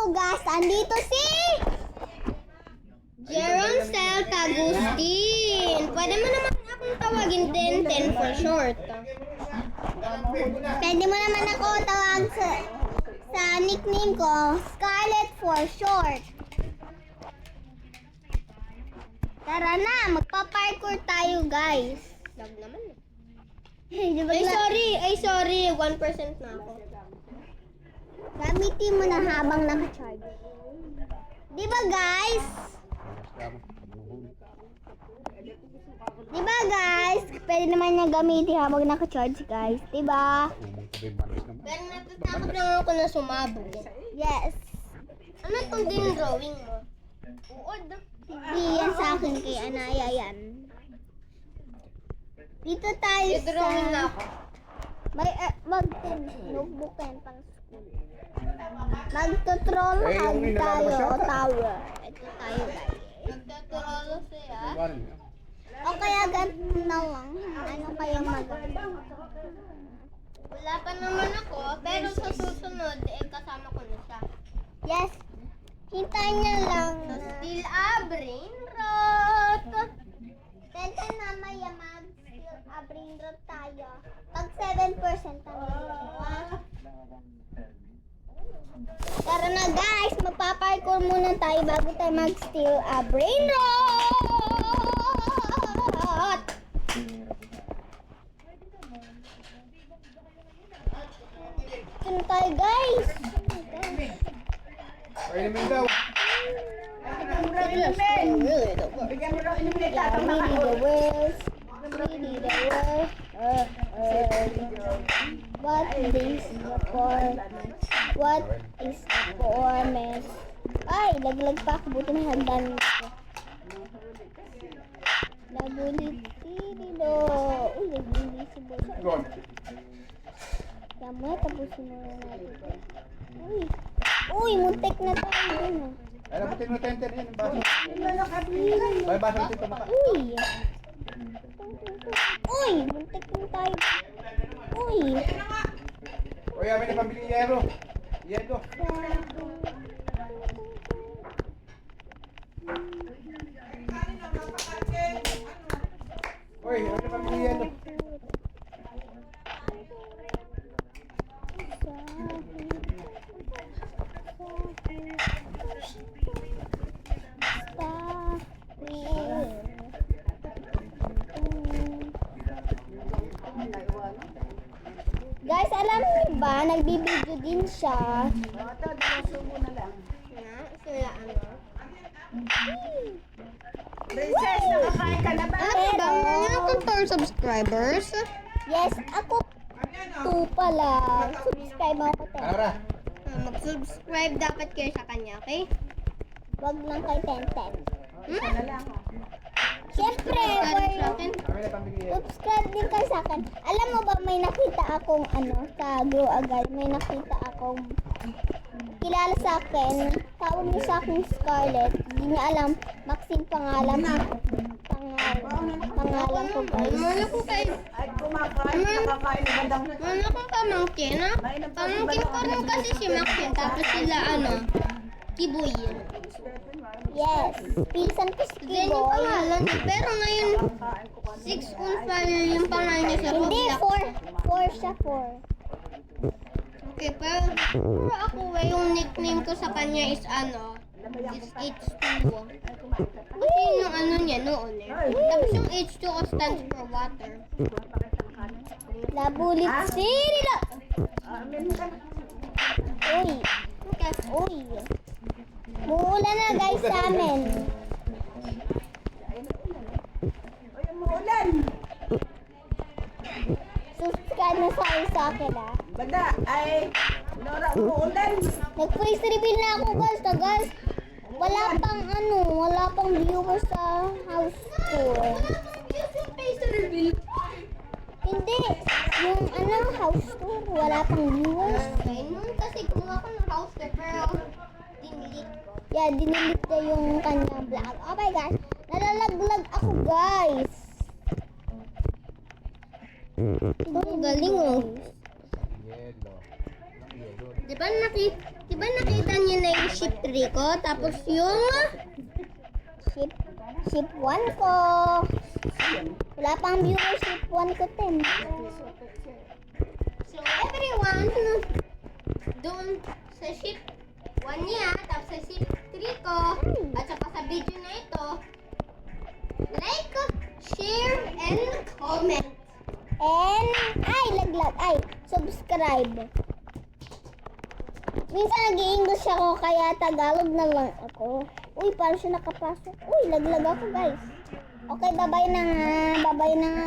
ako guys. Andito si Jeroncel Agustin. Pwede mo naman akong tawagin 10 for short. Pwede mo naman ako tawag sa nickname ko, Scarlett for short. Tara na, magpa-parkour tayo guys. Lag naman eh. Ay sorry, 1% na ako. Gamitin mo na habang naka-charge. Di ba guys? Di ba guys? Pwede naman niya gamitin habang naka-charge guys. Di ba? Pero natatakot lang ako na sumabog. Yes. Ano itong din drawing mo? Uod. Hindi yan sa akin kay Anaya yan. Dito tayo I-drawing na sa... ako. May notebook yan pang school. Magtutrol tayo o tower. Ito tayo guys. Nagtaturalo siya. O kaya ganito na lang. Ano kaya Wala pa naman ako, pero sa susunod, kasama ko na siya. Yes. Hintayin niya lang. Still a brain rot. Tenta na maya mag-still brain rot tayo. Pag 7% Tara na guys, magpa-parkour muna tayo bago tayo mag-still brain rot. Ito na tayo guys. Ay, naman daw. Bigyan mo daw inumin ito. The wheels. Really the wheels. What is the performance? What is the performance? Ay, laglag pa ako. Buti na hagdan ko. Nabulit. Tirido. Uy, nabulit si Bosa. Gon. Kaya mo, tapusin mo na natin. Uy. Uy, muntik na tayo dun. Ay, nabutin mo 10 yan. Yung baso. Ay, baso natin tumaka. Uy. Uy, muntik na tayo. Uy. Uy, amin na pambili yero. Yero. Uy, amin na pambili yero. Guys, alam niyo ba, nagbibideo din siya. Sila ano? Princess, nakakain ka na ba? Ano ba? Meron akong 4 subscribers. Yes, ako 2 pala. Subscribe ako te. Ara. Mag-subscribe dapat kayo sa kanya, okay? Wag lang kay Tenten. Siyempre, Subscribe sa akin. Amin na pambili yero. subscribe din kayo sa akin. Alam mo ba, may nakita akong sa Grow Agad, may nakita akong kilala sa akin. Tawag niya sa akin Scarlett. Hindi niya alam, Maxine pangalan ko guys. Meron ako kayo. Meron akong pamangkin, ha? Pamangkin ko rin kasi si Maxine, tapos sila Kiboy. Yes, pinsan ko si Yan yung Kiboy. pangalan niya. Pero ngayon, 6 on fire yung pangalan niya sa Hindi, Roblox. 4 siya, 4. Okay, pero ako, yung nickname ko sa kanya is is H2. Kasi yung niya noon eh. Tapos yung H2 ko stands for water. Nabulit sila. Uy, Okay. uy. Muulan na guys sa amin. Subscribe na sa akin ah. Bada, ay, Nora, umuulan. Nag-face reveal na ako guys. Wala pang viewers sa house tour. Hindi, yung house tour, wala pang viewers. Okay, nung kasi gumawa ko ng house tour, pero dinilit ko. Yeah, dinilit na yung kanyang vlog. Oh my gosh, nalalaglag ako guys. Ang galing oh. Yelo. Di ba nakita niyo na yung ship 3 ko? Tapos yung... Ship 1 ko. Wala pang viewer ship 1 ko, Tem. So everyone, doon sa ship 1 niya, tapos sa ship 3 ko, at saka sa video na ito, like, share, and comment. And, subscribe. Minsan nag-i-English ako, kaya Tagalog na lang ako. Uy, paano siya nakapasok? Uy, laglag ako, guys. Okay, bye-bye na nga. Bye-bye na nga.